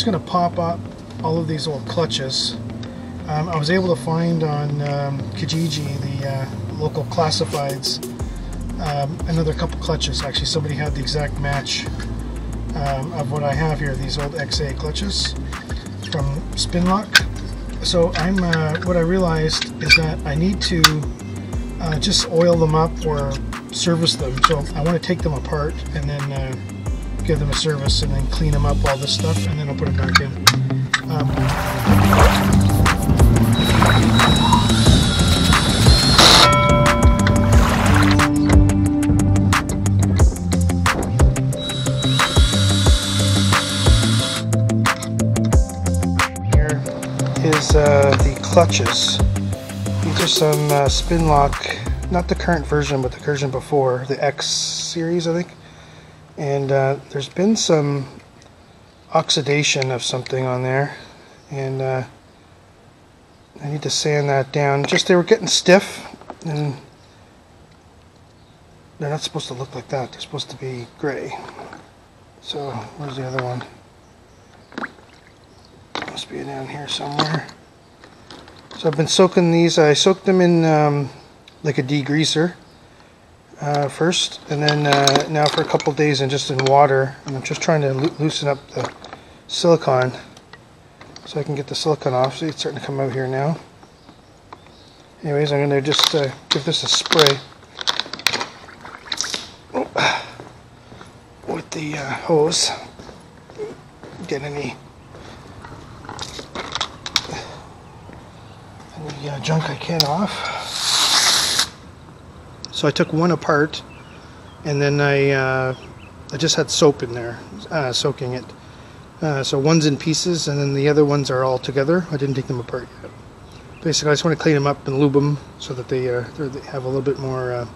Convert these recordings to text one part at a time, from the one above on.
just going to pop up all of these old clutches. I was able to find on Kijiji, the local classifieds, another couple clutches. Actually, somebody had the exact match of what I have here, these old XA clutches from Spinlock. So what I realized is that I need to just oil them up or service them. So I want to take them apart and then give them a service and then clean them up, all this stuff, and then I'll put it back in. Here is the clutches. These are some Spinlock, not the current version, but the version before, the X series, I think. And there's been some oxidation of something on there, and I need to sand that down. Just they were getting stiff, and they're not supposed to look like that. They're supposed to be gray. So where's the other one? Must be down here somewhere. So I've been soaking these. I soaked them in like a degreaser first, and then now for a couple days just in water, and I'm just trying to loosen up the silicone so I can get the silicone off. See, it's starting to come out here now. Anyways, I'm going to just give this a spray with the hose. Get any junk I can off. So I took one apart, and then I just had soap in there, soaking it. So one's in pieces, and then the other ones are all together. I didn't take them apart yet. Basically, I just want to clean them up and lube them so that they have a little bit more.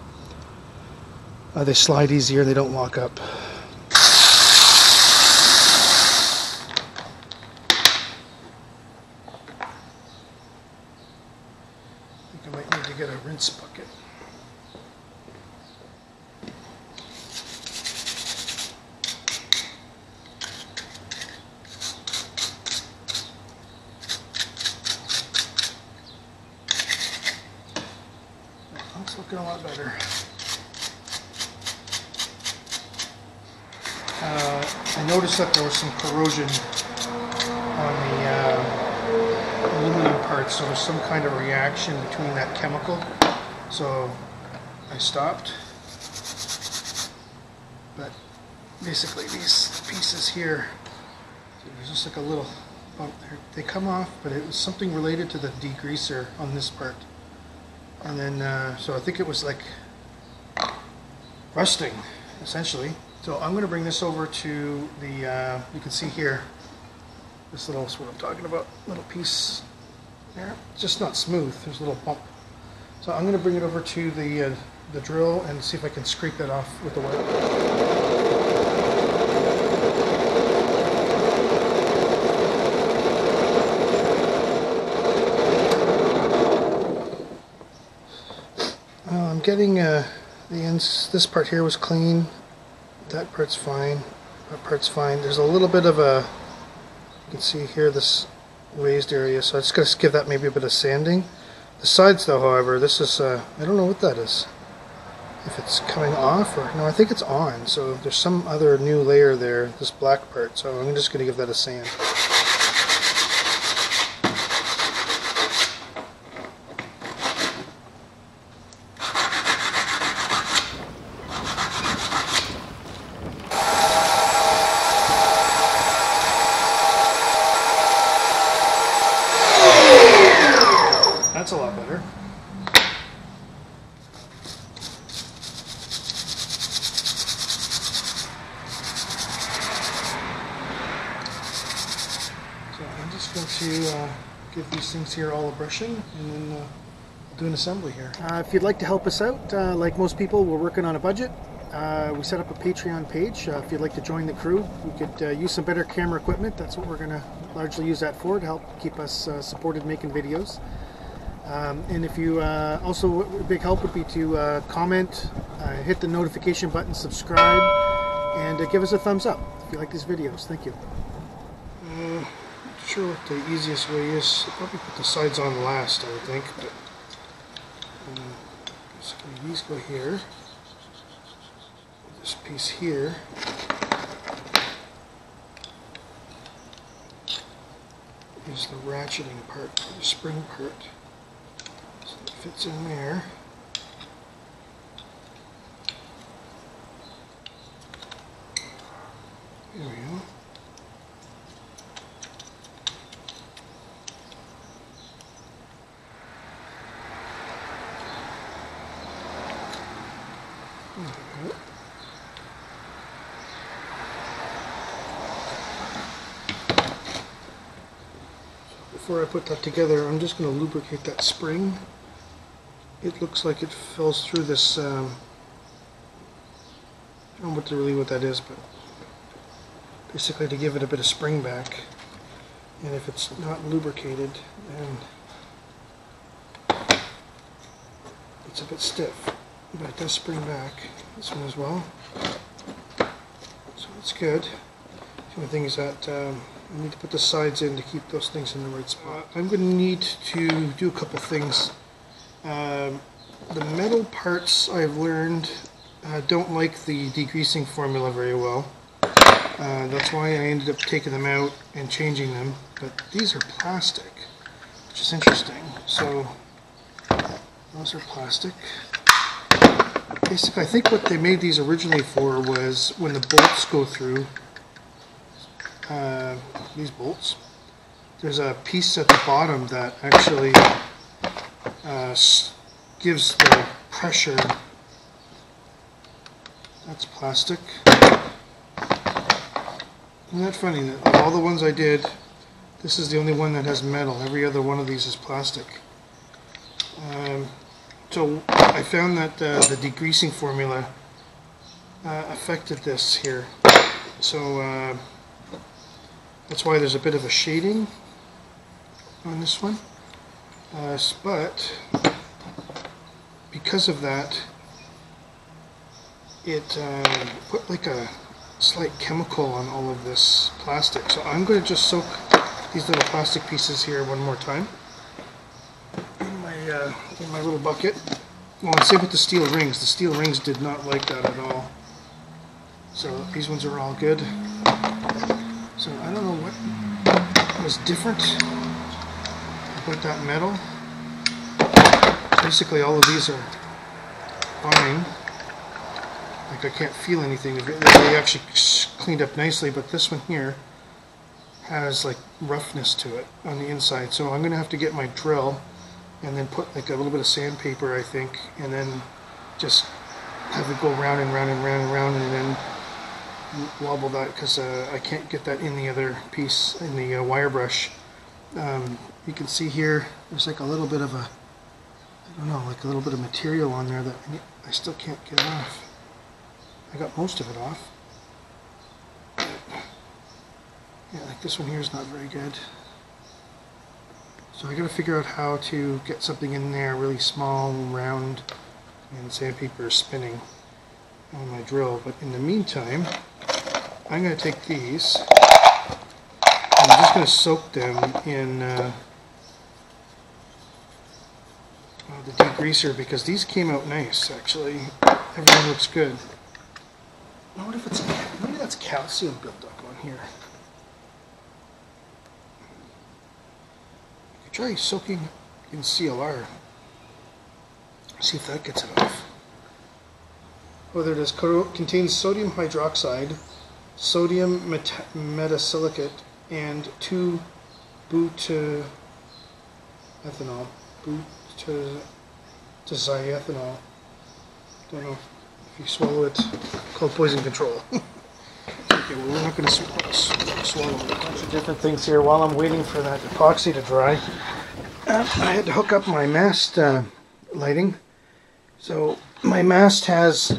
They slide easier. They don't lock up. I think I might need to get a rinse bucket. It's looking a lot better. I noticed that there was some corrosion on the aluminum parts, so there's some kind of reaction between that chemical. So I stopped. But basically these pieces here, so there's just like a little bump there. They come off, but it was something related to the degreaser on this part. And then, so I think it was like rusting, essentially. So I'm going to bring this over to the, you can see here, this little, is what I'm talking about, little piece there. It's just not smooth, there's a little bump. So I'm going to bring it over to the drill and see if I can scrape that off with the wire. Getting the ends, this part here was clean, that part's fine, that part's fine. There's a little bit of a, you can see here this raised area, so I'm just going to give that maybe a bit of sanding. The sides though, however, this is, I don't know what that is. If it's coming off or, no, I think it's on, so there's some other new layer there, this black part, so I'm just going to give that a sand. That's a lot better. So I'm just going to give these things here all a brushing, and then I'll do an assembly here. If you'd like to help us out, like most people, we're working on a budget. We set up a Patreon page. If you'd like to join the crew, we could use some better camera equipment. That's what we're going to largely use that for, to help keep us supported making videos. And if you also, a big help would be to comment, hit the notification button, subscribe, and give us a thumbs up if you like these videos. Thank you. sure what the easiest way is. I'll probably put the sides on last, I would think. But basically these go here. This piece here. Is the ratcheting part, the spring part. So it fits in there. There we go. Before I put that together, I'm just going to lubricate that spring. It looks like it falls through this, I don't know really what that is, but basically to give it a bit of spring back. And if it's not lubricated, then it's a bit stiff. But it does spring back, this one as well. So it's good. The only thing is that I need to put the sides in to keep those things in the right spot. I'm going to need to do a couple things. The metal parts, I've learned, don't like the degreasing formula very well. That's why I ended up taking them out and changing them. But these are plastic, which is interesting. So those are plastic. Basically, I think what they made these originally for was when the bolts go through, these bolts, there's a piece at the bottom that actually gives the pressure. That's plastic. Isn't that funny that of all the ones I did, this is the only one that has metal. Every other one of these is plastic. So I found that the degreasing formula affected this here. So that's why there's a bit of a shading on this one. But because of that, it put like a slight chemical on all of this plastic. So I'm going to just soak these little plastic pieces here one more time in my little bucket. Well, and same with the steel rings. The steel rings did not like that at all. So these ones are all good. So I don't know what was different about that metal. Basically all of these are fine. Like I can't feel anything. They actually cleaned up nicely, but this one here has like roughness to it on the inside. So I'm going to have to get my drill and then put like a little bit of sandpaper, I think, and then just have it go round and round and round and round, and then wobble that, because I can't get that in the other piece, in the wire brush. You can see here there's like a little bit of a, I don't know, like a little bit of material on there that I still can't get off. I got most of it off. Yeah, like this one here is not very good. So I got to figure out how to get something in there really small and round, and sandpaper is spinning on my drill. But in the meantime, I'm going to take these, I'm just going to soak them in the degreaser, because these came out nice actually. Everything looks good. Now what if it's, maybe that's calcium built up on here. Try soaking in CLR. See if that gets it off. Oh, there it is. Contains sodium hydroxide, sodium metasilicate, and 2-butyethanol. Butyethanol. Don't know if you swallow it. Called poison control. Okay, well, we're not going to swallow a bunch of different things here while I'm waiting for that epoxy to dry. I had to hook up my mast lighting. So my mast has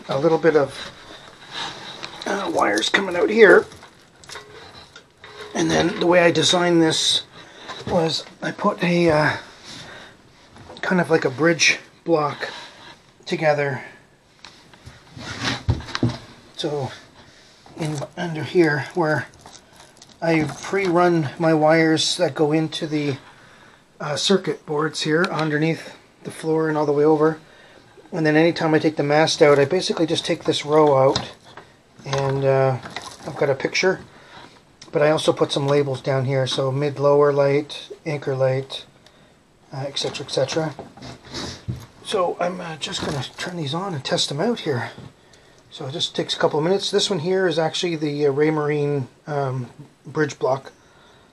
a little bit of wires coming out here. And then the way I designed this was I put a kind of like a bridge block together. So under here where I've pre-run my wires that go into the circuit boards here underneath the floor and all the way over. And then anytime I take the mast out, I basically just take this row out, and I've got a picture. But I also put some labels down here, so mid-lower light, anchor light, etc., etc. So I'm just going to turn these on and test them out here. So it just takes a couple of minutes. This one here is actually the Raymarine bridge block.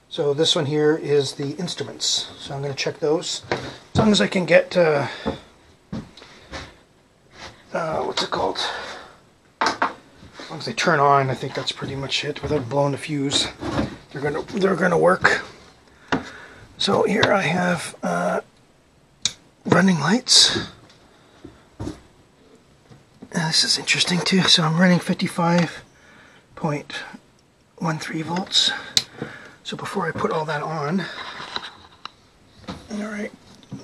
So this one here is the instruments. So I'm going to check those. As long as I can get, what's it called? As long as they turn on, I think that's pretty much it. Without blowing the fuse, they're gonna work. So here I have running lights. This is interesting too. So I'm running 55.13 volts. So before I put all that on, alright,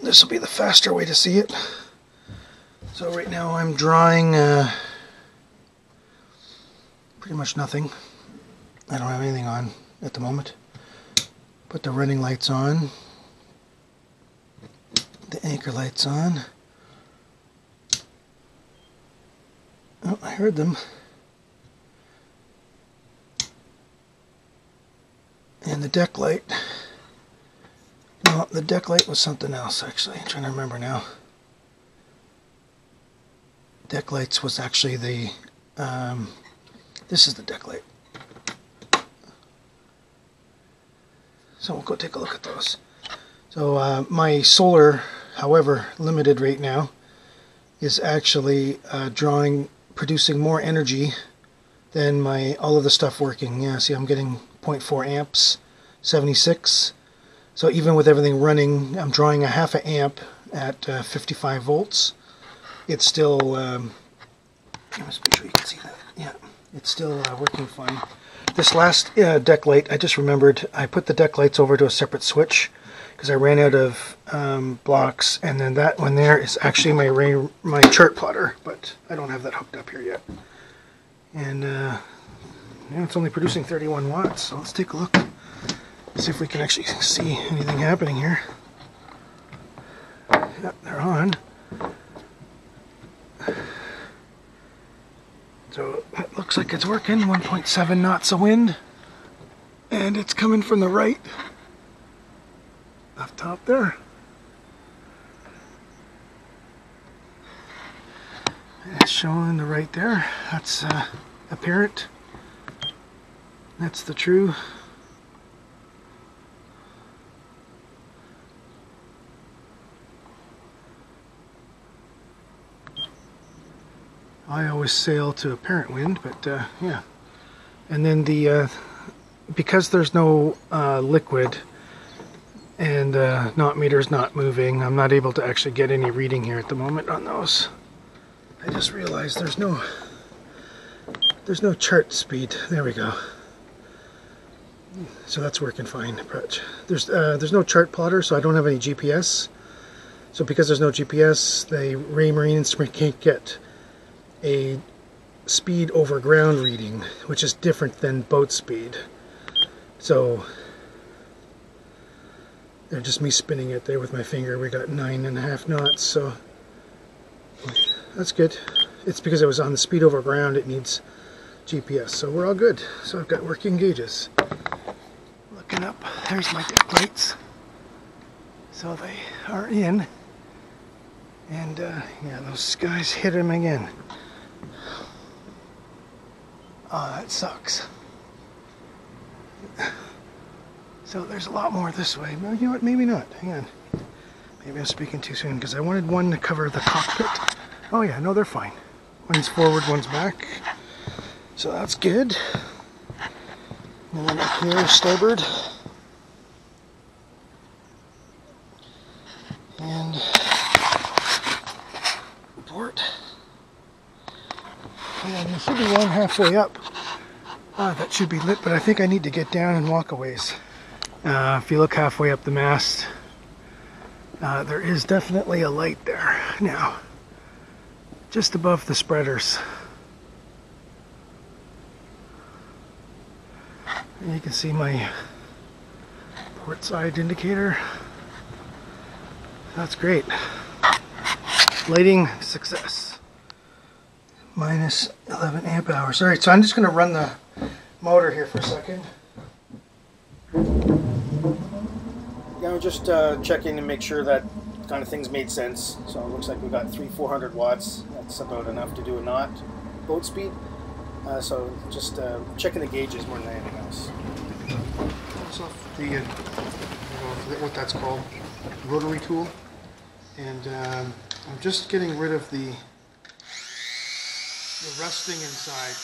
this will be the faster way to see it. So right now I'm drawing pretty much nothing. I don't have anything on at the moment. Put the running lights on. The anchor lights on. Oh, I heard them. And the deck light. No, the deck light was something else actually. I'm trying to remember now. Deck lights was actually the this is the deck light. So we'll go take a look at those. So my solar, however limited right now, is actually producing more energy than all of the stuff working. Yeah, see, I'm getting 0.4 amps, 76. So even with everything running, I'm drawing a half an amp at 55 volts. It's still, let's make sure you can see that. Yeah, it's still working fine. This last deck light, I just remembered, I put the deck lights over to a separate switch because I ran out of blocks, and then that one there is actually my chart plotter, but I don't have that hooked up here yet. And yeah, it's only producing 31 watts, so let's take a look, see if we can actually see anything happening here. Yep, they're on. So it looks like it's working. 1.7 knots of wind, and it's coming from the right up top there. It's showing the right there. That's apparent. That's the true. I always sail to apparent wind, but yeah. And then the because there's no liquid and knot meter's not moving, I'm not able to actually get any reading here at the moment on those. I just realized there's no chart speed. There we go. So that's working fine. But there's no chart plotter, so I don't have any GPS. So because there's no GPS, the Raymarine instrument can't get a speed over ground reading, which is different than boat speed. So they're just me spinning it there with my finger. We got 9.5 knots, so that's good. It's because it was on the speed over ground, it needs GPS, so we're all good. So I've got working gauges. Looking up, there's my deck lights. So they are in, and yeah, those guys hit him again. Oh, that sucks. So there's a lot more this way. Well, you know what? Maybe not. Hang on. Maybe I'm speaking too soon because I wanted one to cover the cockpit. Oh yeah, no, they're fine. One's forward, one's back. So that's good. And then up here, starboard. And port. And there should be one halfway up. That should be lit, but I think I need to get down and walk a ways. If you look halfway up the mast, there is definitely a light there now, just above the spreaders. And you can see my port side indicator. That's great. Lighting success. Minus 11 amp hours. Alright, so I'm just going to run the motor here for a second. Yeah, I'm just checking to make sure that kind of things made sense. So it looks like we got 400 watts. That's about enough to do a knot boat speed. So just checking the gauges more than anything else. That's off the, I don't know what that's called, rotary tool. And I'm just getting rid of the rusting inside.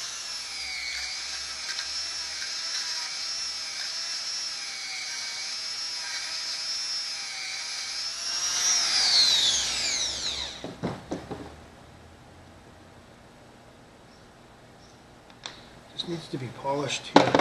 Just needs to be polished here.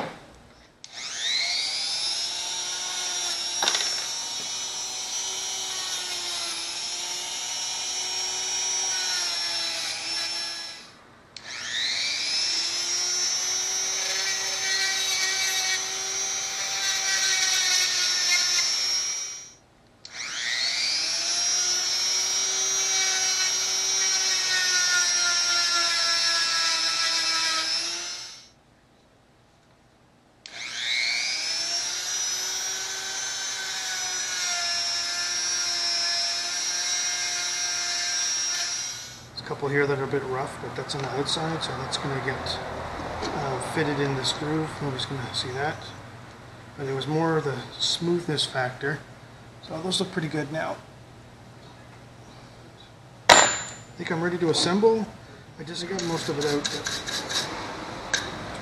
Couple here that are a bit rough, but that's on the outside, so that's going to get fitted in this groove. Nobody's going to see that. But it was more the smoothness factor. So those look pretty good now. I think I'm ready to assemble. I just got most of it out. It's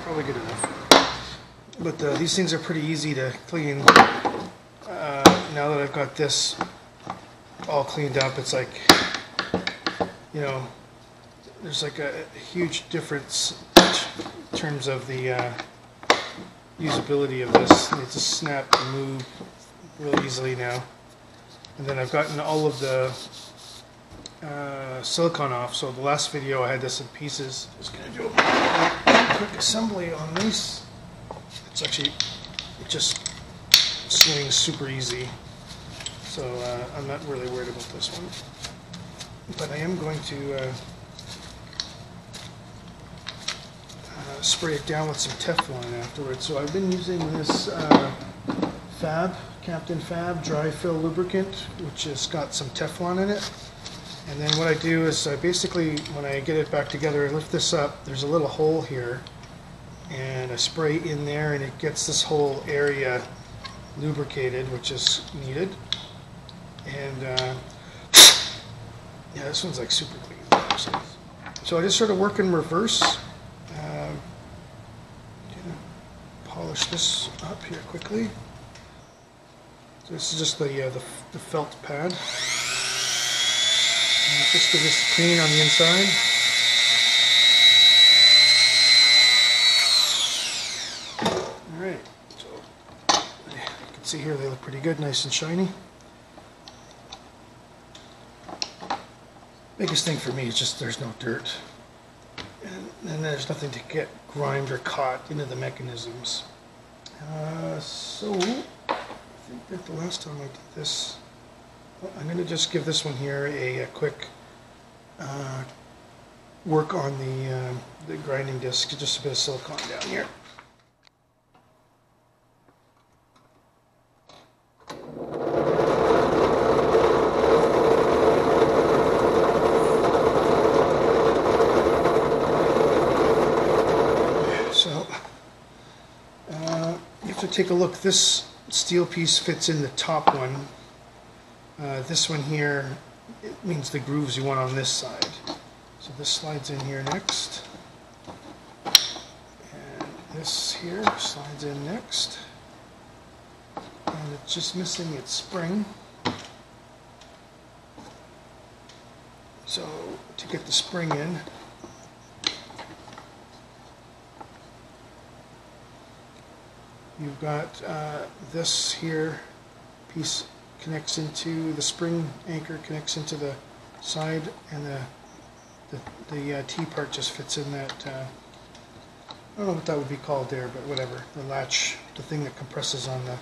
probably good enough. But these things are pretty easy to clean. Now that I've got this all cleaned up, it's like, you know, there's like a huge difference in terms of the usability of this. It's just snap and move really easily now. And then I've gotten all of the silicone off, so the last video I had this in pieces. Just going to do a quick assembly on this. It's actually, it just swings super easy, so I'm not really worried about this one. But I am going to spray it down with some Teflon afterwards. So I've been using this Captain Fab dry fill lubricant, which has got some Teflon in it. And then what I do is I basically, when I get it back together, I lift this up. There's a little hole here, and I spray in there, and it gets this whole area lubricated, which is needed. And yeah, this one's like super clean. So I just sort of work in reverse. Polish this up here quickly. So this is just the felt pad. And just give this clean on the inside. All right. So you can see here they look pretty good, nice and shiny. Biggest thing for me is just there's no dirt, and there's nothing to get grimed or caught into the mechanisms. So I think that the last time I did this, I'm going to just give this one here a quick work on the grinding disc, just a bit of silicone down here. Take a look. This steel piece fits in the top one. This one here, it means the grooves you want on this side. So this slides in here next, and this here slides in next, and it's just missing its spring. So to get the spring in, you've got this here piece connects into the spring anchor, connects into the side, and the T part just fits in that. don't know what that would be called there, but whatever. The latch, the thing that compresses on the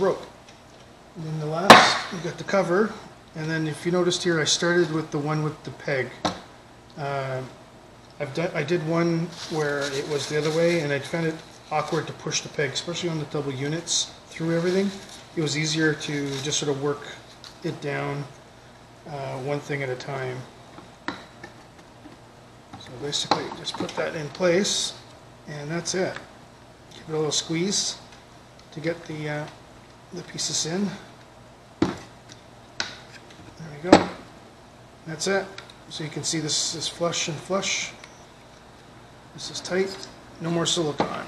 rope. And then the last, you got the cover. And then if you noticed here, I started with the one with the peg. I did one where it was the other way, and I found it awkward to push the peg, especially on the double units through everything. It was easier to just sort of work it down one thing at a time. So basically, just put that in place, and that's it. Give it a little squeeze to get the pieces in. There we go. That's it. So you can see this is flush and flush. This is tight. No more silicone.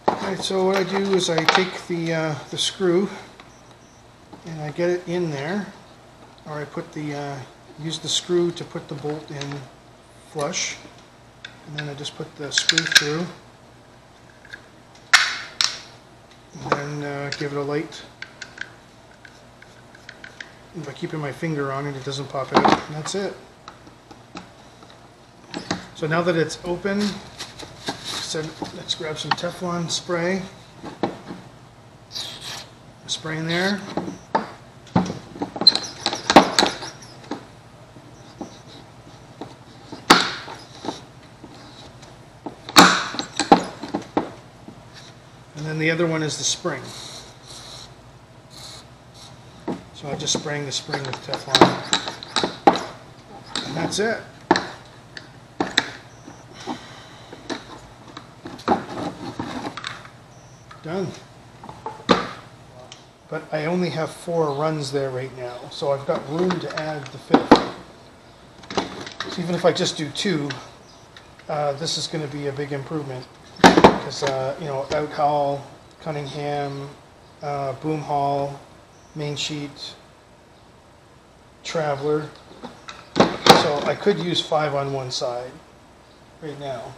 Alright, so what I do is I take the screw and I get it in there, or I put use the screw to put the bolt in flush, and then I just put the screw through, and then give it a light. If I keep my finger on it, it doesn't pop out, and that's it. So now that it's open, let's grab some Teflon spray. Spray in there. And then the other one is the spring. So I'm just spraying the spring with Teflon. And that's it. Done. But I only have 4 runs there right now, so I've got room to add the 5th. So even if I just do 2, this is going to be a big improvement, because you know, out haul, Cunningham, boom haul, main sheet, traveler. So I could use 5 on one side right now.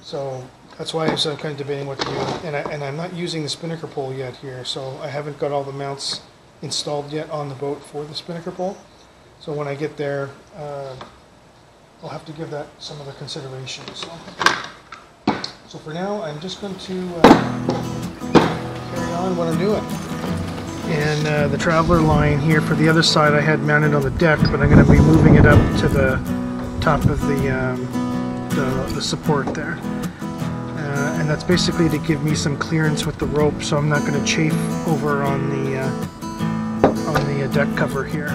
So that's why I was kind of debating what to do, and I'm not using the spinnaker pole yet here, so I haven't got all the mounts installed yet on the boat for the spinnaker pole. So when I get there, I'll have to give that some other consideration. So for now, I'm just going to carry on what I'm doing. And the traveler line here for the other side I had mounted on the deck, but I'm going to be moving it up to the top of the support there. And that's basically to give me some clearance with the rope, so I'm not going to chafe over on the deck cover here.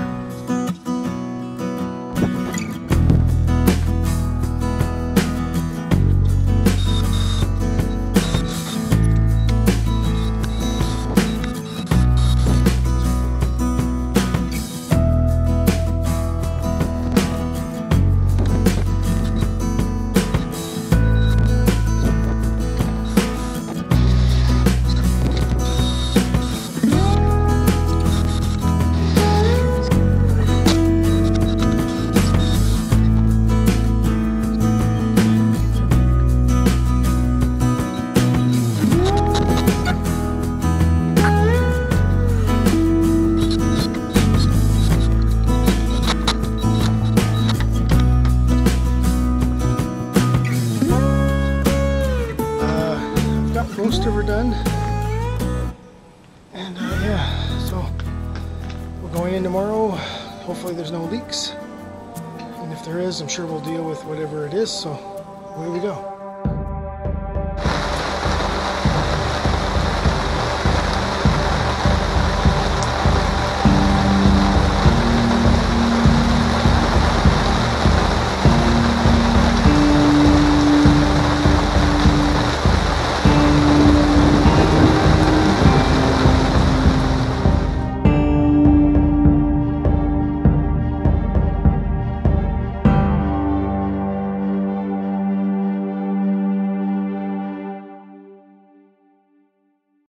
Most of her done, and yeah, so we're going in tomorrow. Hopefully there's no leaks, and if there is, I'm sure we'll deal with whatever it is. So away we go.